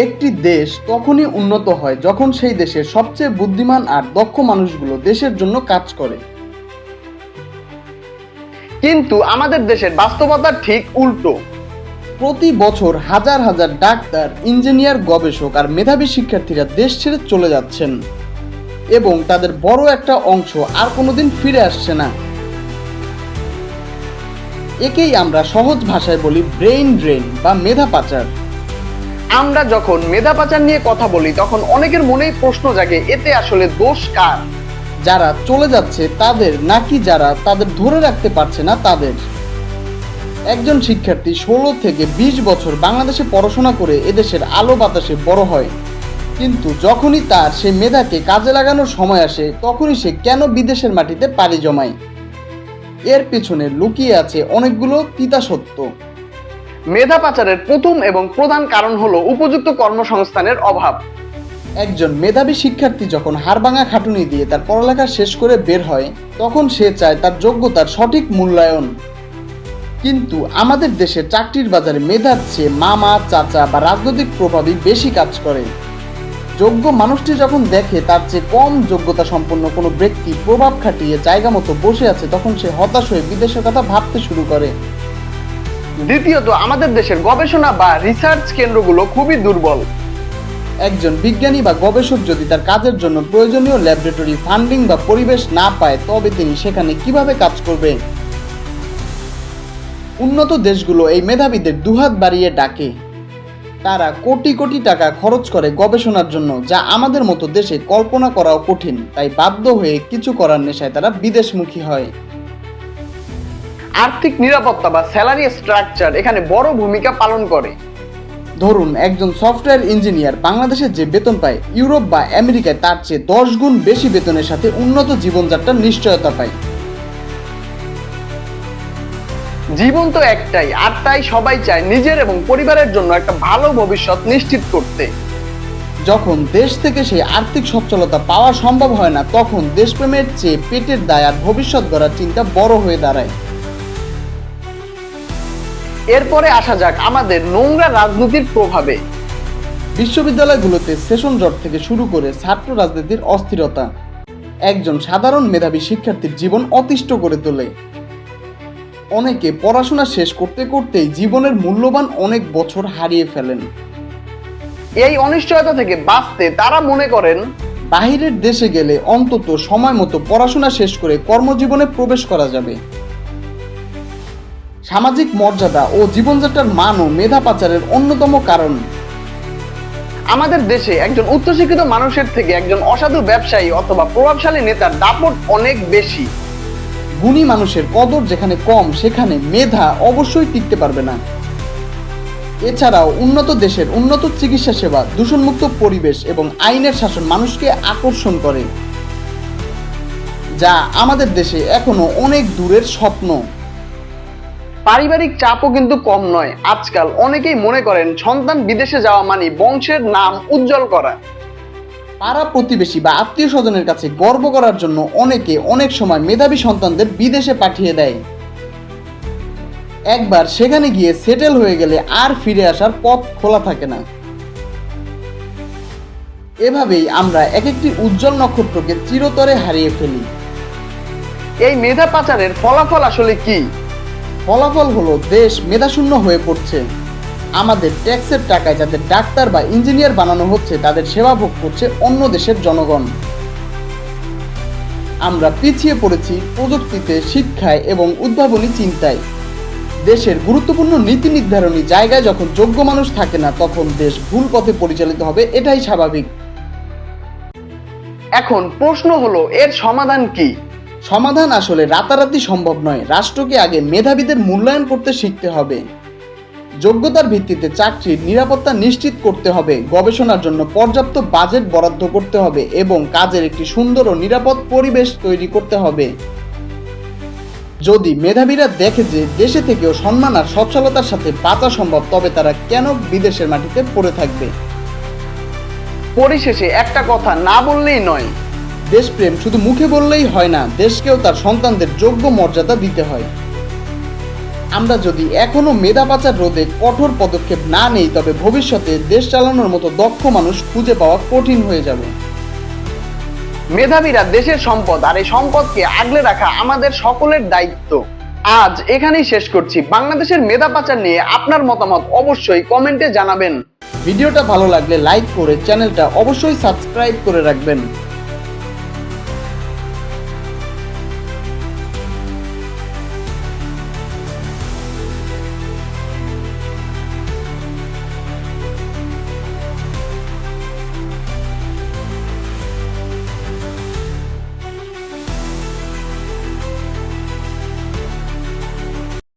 একটি দেশ তখনই উন্নত হয় যখন সেই দেশের সবচেয়ে বুদ্ধিমান আর দক্ষ মানুষগুলো দেশের জন্য কাজ করে। কিন্তু আমাদের দেশের বাস্তবতা ঠিক উল্টো। প্রতি বছর হাজার হাজার ডাক্তার, ইঞ্জিনিয়ার, গবেষক আর মেধাবী শিক্ষার্থীরা দেশ ছেড়ে চলে যাচ্ছেন এবং তাদের বড় একটা অংশ আর কোনোদিন ফিরে আসছে না। একেই আমরা সহজ ভাষায় বলি ব্রেইন ড্রেন বা মেধা পাচার। আমরা যখন মেধা পাচার নিয়ে কথা বলি তখন অনেকের মনেই প্রশ্ন জাগে, এতে আসলে দোষ কার? যারা চলে যাচ্ছে তাদের, নাকি যারা তাদের ধরে রাখতে পারছে না তাদের? একজন শিক্ষার্থী 16 থেকে 20 বছর বাংলাদেশে পড়াশোনা করে এদেশের আলো বাতাসে বড় হয়, কিন্তু যখনই তার সেই মেধাকে কাজে লাগানোর সময় আসে তখনই সে কেন বিদেশের মাটিতে পাড়ি জমায়? এর পেছনে লুকিয়ে আছে অনেকগুলো তিতা সত্য। মেধা পাচারের প্রথম এবং প্রধান কারণ হলো উপযুক্ত কর্মসংস্থানের অভাব। একজন মেধাবী শিক্ষার্থী যখন হাড়ভাঙা খাটুনি দিয়ে তার পড়ালেখা শেষ করে বের হয় তখন সে চায় তার যোগ্যতার সঠিক মূল্যায়ন। কিন্তু আমাদের দেশের চাকরির বাজারে মেধার চেয়ে মামা, চাচা বা রাজনৈতিক প্রভাবই বেশি কাজ করে। যোগ্য মানুষটি যখন দেখে তার চেয়ে কম যোগ্যতা সম্পন্ন কোনো ব্যক্তি প্রভাব খাটিয়ে জায়গা মতো বসে আছে তখন সে হতাশ হয়ে বিদেশের কথা ভাবতে শুরু করে। দ্বিতীয়ত, আমাদের দেশের গবেষণা বা রিসার্চ কেন্দ্রগুলো খুবই দুর্বল। একজন বিজ্ঞানী বা গবেষক যদি তার কাজের জন্য প্রয়োজনীয় ল্যাবরেটরি, ফান্ডিং বা পরিবেশ না পায় তবে তিনি সেখানে কিভাবে কাজ করবে? উন্নত দেশগুলো এই মেধাবীদের দুহাত বাড়িয়ে ডাকে। তারা কোটি কোটি টাকা খরচ করে গবেষণার জন্য, যা আমাদের মতো দেশে কল্পনা করাও কঠিন। তাই বাধ্য হয়ে কিছু করার নেশায় তারা বিদেশমুখী হয়। আর্থিক নিরাপত্তা বা স্যালারি স্ট্রাকচার এখানে বড় ভূমিকা পালন করে। ধরুন, একজন সফটওয়্যার ইঞ্জিনিয়ার বাংলাদেশে যে বেতন পায়, ইউরোপ বা আমেরিকায় তার চেয়ে 10 গুণ বেশি বেতনের সাথে উন্নত জীবনযাত্রার নিশ্চয়তা পায়। জীবন তো একটাই, আর তাই সবাই চায় নিজের এবং পরিবারের জন্য একটা ভালো ভবিষ্যৎ নিশ্চিত করতে। যখন দেশ থেকে সেই আর্থিক সচ্ছলতা পাওয়া সম্ভব হয় না তখন দেশপ্রেমের চেয়ে পেটের দায় আর ভবিষ্যৎ গড়ার চিন্তা বড় হয়ে দাঁড়ায়। এরপরে আসা যাক আমাদের নোংরা রাজনীতির প্রভাবে। বিশ্ববিদ্যালয়গুলোতে সেশন জট থেকে শুরু করে ছাত্র রাজনীতির অস্থিরতা একজন সাধারণ মেধাবী শিক্ষার্থীর জীবন অতিষ্ঠ করে তোলে। অনেকে পড়াশোনা শেষ করতে করতেই জীবনের মূল্যবান অনেক বছর হারিয়ে ফেলেন। এই অনিশ্চয়তা থেকে বাঁচতে তারা মনে করেন বাহিরের দেশে গেলে অন্তত সময় মতো পড়াশোনা শেষ করে কর্মজীবনে প্রবেশ করা যাবে। সামাজিক মর্যাদা ও জীবনযাত্রার মানও মেধা পাচারের অন্যতম কারণ। আমাদের দেশে একজন উচ্চশিক্ষিত মানুষের থেকে একজন অসাধু ব্যবসায়ী অথবা প্রভাবশালী নেতার দাপট অনেক বেশি। গুণী মানুষের কদর যেখানে কম সেখানে মেধা অবশ্যই টিকতে পারবে না। এছাড়াও উন্নত দেশের উন্নত চিকিৎসা সেবা, দূষণমুক্ত পরিবেশ এবং আইনের শাসন মানুষকে আকর্ষণ করে, যা আমাদের দেশে এখনো অনেক দূরের স্বপ্ন। পারিবারিক চাপও কিন্তু কম নয়। আজকাল অনেকেই মনে করেন সন্তান বিদেশে যাওয়া মানে বংশের নাম উজ্জ্বল করা। পাড়া প্রতিবেশী বা আত্মীয় স্বজনের কাছে গর্ব করার জন্য অনেকে অনেক সময় মেধাবী সন্তানদের বিদেশে পাঠিয়ে দেয়। একবার সেখানে গিয়ে সেটেল হয়ে গেলে আর ফিরে আসার পথ খোলা থাকে না। এভাবেই আমরা এক একটি উজ্জ্বল নক্ষত্রকে চিরতরে হারিয়ে ফেলি। এই মেধা পাচারের ফলাফল আসলে কি? ফলাফল হলো দেশ মেধাশূন্য হয়ে পড়ছে। আমাদের ট্যাক্সের টাকায় যাদের ডাক্তার বা ইঞ্জিনিয়ার বানানো হচ্ছে তাদের সেবা ভোগ করছে অন্য দেশের জনগণ। আমরা পিছিয়ে পড়েছি প্রযুক্তিতে, শিক্ষায় এবং উদ্ভাবনী চিন্তায়। দেশের গুরুত্বপূর্ণ নীতি নির্ধারণী জায়গায় যখন যোগ্য মানুষ থাকে না তখন দেশ ভুল পথে পরিচালিত হবে, এটাই স্বাভাবিক। এখন প্রশ্ন হলো, এর সমাধান কি? সমাধান আসলে রাতারাতি সম্ভব নয়। রাষ্ট্রকে আগে মেধাবীদের মূল্যায়ন করতে শিখতে হবে। যোগ্যতার ভিত্তিতে চাকরির নিরাপত্তা নিশ্চিত করতে হবে, গবেষণার জন্য পর্যাপ্ত বাজেট বরাদ্দ করতে হবে এবং কাজের একটি সুন্দর ও নিরাপদ পরিবেশ তৈরি করতে হবে। যদি মেধাবীরা দেখে যে দেশে থেকেও সম্মান আর সচ্ছলতার সাথে বাঁচা সম্ভব তবে তারা কেন বিদেশের মাটিতে পড়ে থাকবে? পরিশেষে একটা কথা না বললেই নয়, দেশপ্রেম শুধু মুখে বললেই হয় না, দেশকেও তার সন্তানদের যোগ্য মর্যাদা দিতে হয়। আমরা যদি এখনো মেধা পাচার রোধে কঠোর পদক্ষেপ না নেই তবে ভবিষ্যতে দেশ চালানোর মতো দক্ষ মানুষ খুঁজে পাওয়া কঠিন হয়ে যাবে। মেধাবীরা দেশের সম্পদ, আর এই সম্পদকে আগলে রাখা আমাদের সকলের দায়িত্ব। আজ এখানেই শেষ করছি। বাংলাদেশের মেধা পাচার নিয়ে আপনার মতামত অবশ্যই কমেন্টে জানাবেন। ভিডিওটা ভালো লাগলে লাইক করে চ্যানেলটা অবশ্যই সাবস্ক্রাইব করে রাখবেন।